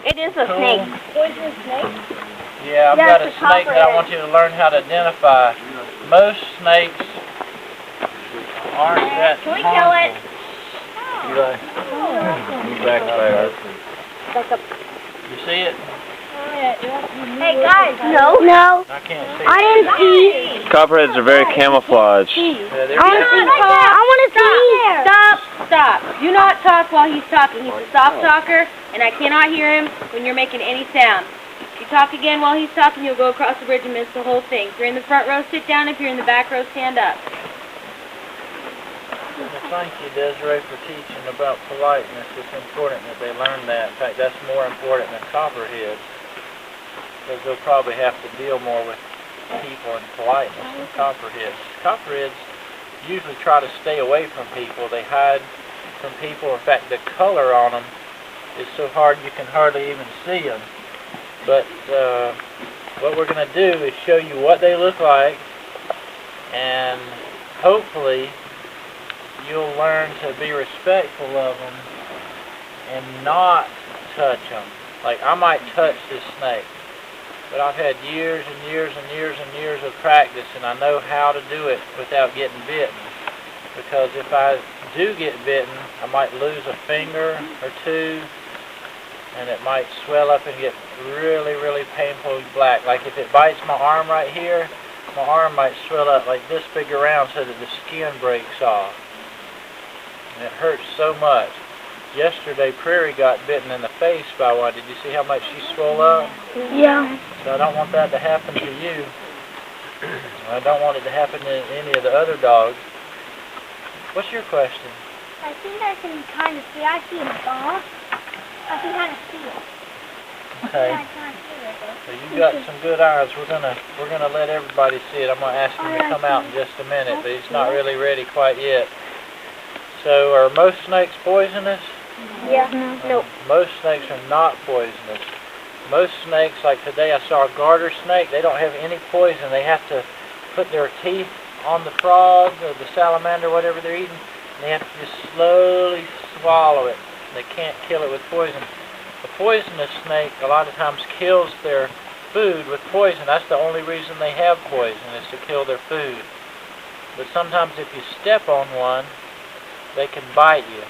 It is a snake. Poisonous snake? Yeah, I've got a snake that I want you to learn how to identify. Most snakes aren't that Can we kill it? Back there. Back up. You see it? Hey guys, no. I can't see it. I didn't see. Copperheads are very camouflaged. Yeah, they're I want to see. Stop. Do not talk while he's talking. He's a soft talker, and I cannot hear him when you're making any sound. If you talk again while he's talking, you'll go across the bridge and miss the whole thing. If you're in the front row, sit down. If you're in the back row, stand up. Thank you, Desiree, for teaching about politeness. It's important that they learn that. In fact, that's more important than copperheads, because they'll probably have to deal more with people and politeness than copperheads. Copperheads usually try to stay away from people. They hide from people. In fact, the color on them is so hard you can hardly even see them. But what we're going to do is show you what they look like, and hopefully you'll learn to be respectful of them and not touch them. Like, I might touch this snake, but I've had years and years and years and years of practice, and I know how to do it without getting bitten. Because if I do get bitten, I might lose a finger or two, and it might swell up and get really, really painfully black. Like if it bites my arm right here, my arm might swell up like this big around so that the skin breaks off. And it hurts so much. Yesterday, Prairie got bitten in the face by one. Did you see how much she swelled up? Yeah. So I don't want that to happen to you. I don't want it to happen to any of the other dogs. What's your question? I think I can kind of see. I see a ball. I can kind of see it. Okay. I can't see it though. So you've got some good eyes. We're gonna let everybody see it. I'm gonna ask him to come out in just a minute, but he's not really ready quite yet. So are most snakes poisonous? Yeah. No. Most snakes are not poisonous. Most snakes, like today I saw a garter snake, they don't have any poison. They have to put their teeth on the frog or the salamander, whatever they're eating, and they have to just slowly swallow it. They can't kill it with poison. A poisonous snake a lot of times kills their food with poison. That's the only reason they have poison, is to kill their food. But sometimes if you step on one, they can bite you.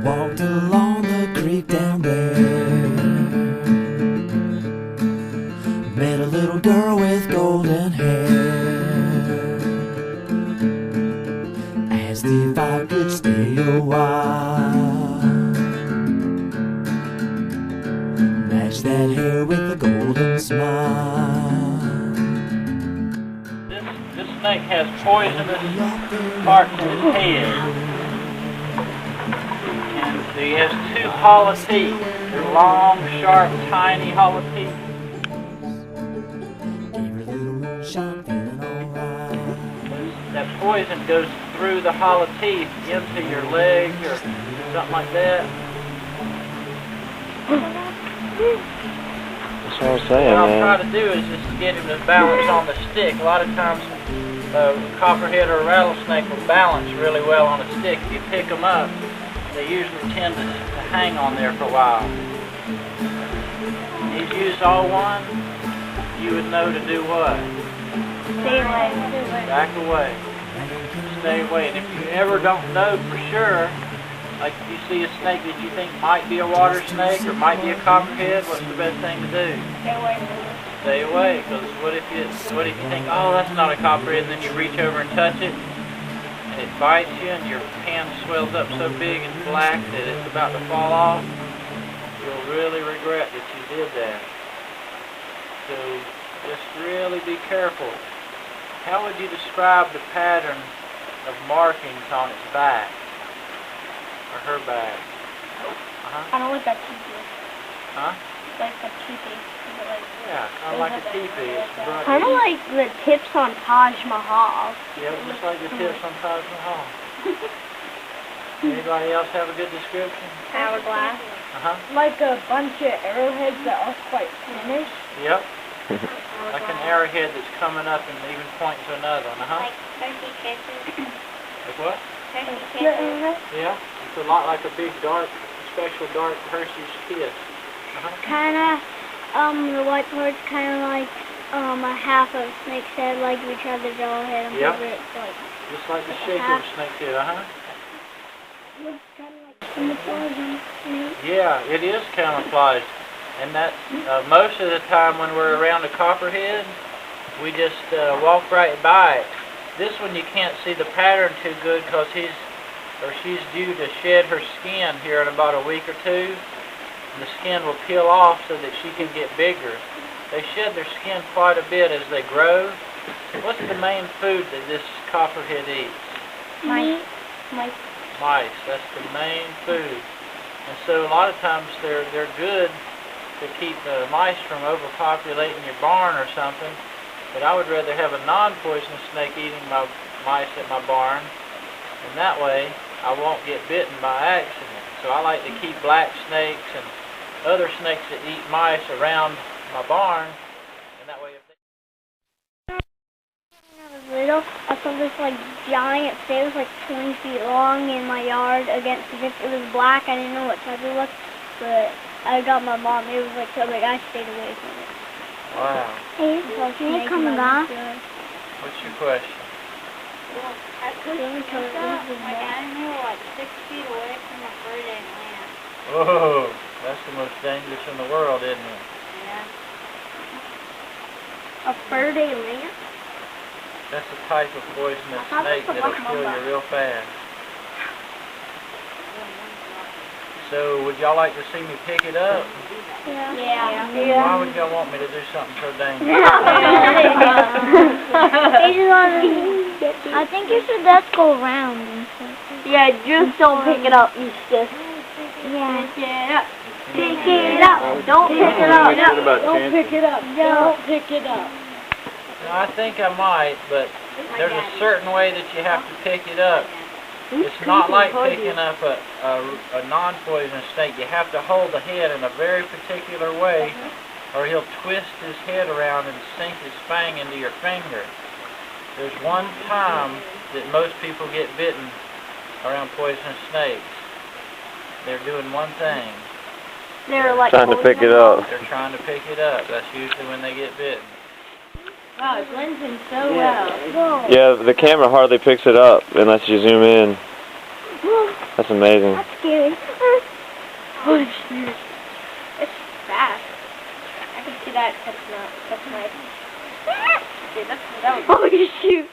Walked along the creek down there, met a little girl with golden hair, asked if I could stay a while, matched that hair with a golden smile. This snake has poisonous parts in his head. He has two hollow teeth. They're long, sharp, tiny hollow teeth. That poison goes through the hollow teeth into your leg or something like that. That's what I'm saying, What I'll man. try to do is just get him to balance on the stick. A lot of times a copperhead or a rattlesnake will balance really well on a stick. If you pick them up, they usually tend to hang on there for a while. If he's used all one, you would know to do what? Stay away. Back away. Stay away. And if you ever don't know for sure, like if you see a snake that you think might be a water snake or might be a copperhead, what's the best thing to do? Stay away. Stay away, because what if you think, oh, that's not a copperhead, and then you reach over and touch it, and it bites you, and your hand swells up so big and black that it's about to fall off? You'll really regret that you did that. So just really be careful. How would you describe the pattern of markings on its back? Or her back? I don't like that toothy. Huh? Like that toothy. Yeah, kind of like a teepee. It's broad. Kind of like the tips on Taj Mahal. Yeah, just like the tips on Taj Mahal. Anybody else have a good description? Hourglass. Like a bunch of arrowheads that are quite finished. Yep. Like an arrowhead that's coming up and even pointing to another one. Like turkey kisses. Like what? Turkey kisses. Yeah. It's a lot like a big dark, special dark Hershey's kiss. Kind of, the white part's kind of like a half of a snake's head, like we tried to draw a head on Yep. paper. It's like Just like the shape of a snake's head, looks kind of like camouflage on a snake. Yeah, it is camouflaged. And that's, most of the time when we're around a copperhead, we just walk right by it. This one you can't see the pattern too good because she's due to shed her skin here in about a week or two. And the skin will peel off so that she can get bigger. They shed their skin quite a bit as they grow. What's the main food that this copperhead eats? Mice. Mice. That's the main food. And so a lot of times they're good to keep the mice from overpopulating your barn or something. But I would rather have a non-poisonous snake eating my mice at my barn. And that way I won't get bitten by accident. So I like to keep black snakes and other snakes that eat mice around my barn. And that way if they... When I was little, I saw this like giant snake. It was like 20 feet long in my yard against the fence. It was black. I didn't know what type it was, but I got my mom. It was like so big. I stayed away from it. Wow. Hey, snake coming off. What's your question? Well, I couldn't tell it was my dad and I were like 6 feet away from a fur-day land. Whoa, that's the most dangerous in the world, isn't it? Yeah. A fur-day lamp? That's a type of poisonous thought snake that's a that'll kill you real fast. So, would y'all like to see me pick it up? Yeah. Why would y'all want me to do something so dangerous? I think you should just go around and stuff. Yeah, just don't pick it up, Eustace. Yeah. Pick it up. Pick it up. Don't pick it up. Don't pick it up. Don't pick it up. No, I think I might, but there's a certain way that you have to pick it up. It's not like picking up a non-poisonous snake. You have to hold the head in a very particular way, or he'll twist his head around and sink his fang into your finger. There's one time that most people get bitten around poisonous snakes. They're doing one thing. They're like Trying to pick it up. They're trying to pick it up. That's usually when they get bitten. Wow, it blends in so well. Whoa. Yeah, the camera hardly picks it up unless you zoom in. That's amazing. That's scary. Oh, shoot. It's fast. I can see that. That's nice. Dude, that was... Oh, shoot.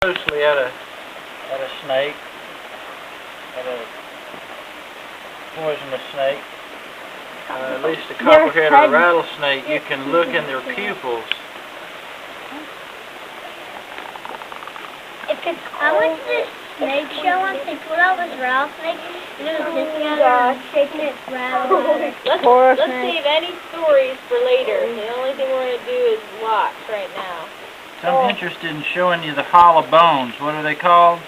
Mostly at a snake, at a poisonous snake. At least a copperhead or a rattlesnake, you can look in their pupils. I went to this snake show once. They put out this rattlesnake, and it was just together, shaking its rattle. Let's save any stories for later. The only thing we're going to do is watch right now. So I'm interested in showing you the hollow bones. What are they called?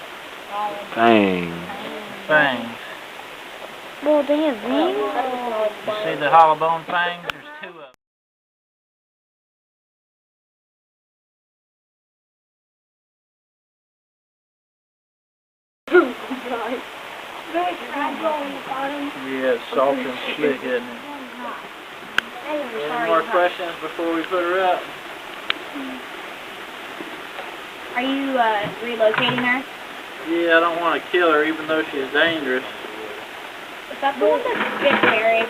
Dang. Fangs. Well, they have wings. You see the hollow bone fangs? There's two of them. Yeah, it's soft and slick, isn't it? Any more questions before we put her up? Are you relocating her? Yeah, I don't want to kill her even though she's dangerous. Is that the one that's getting married?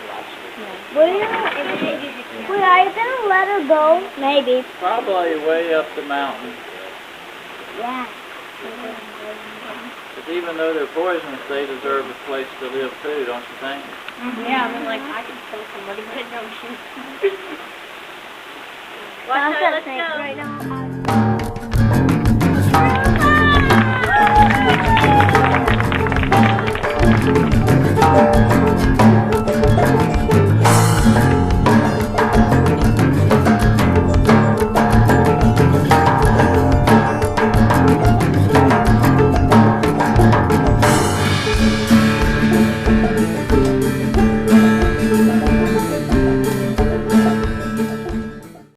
Wait, are you gonna let her go? Maybe. Probably way up the mountain. Yeah. But even though they're poisonous, they deserve a place to live too, don't you think? Yeah, I mean, like, I can kill somebody, but don't shoot. Let's go. Right now.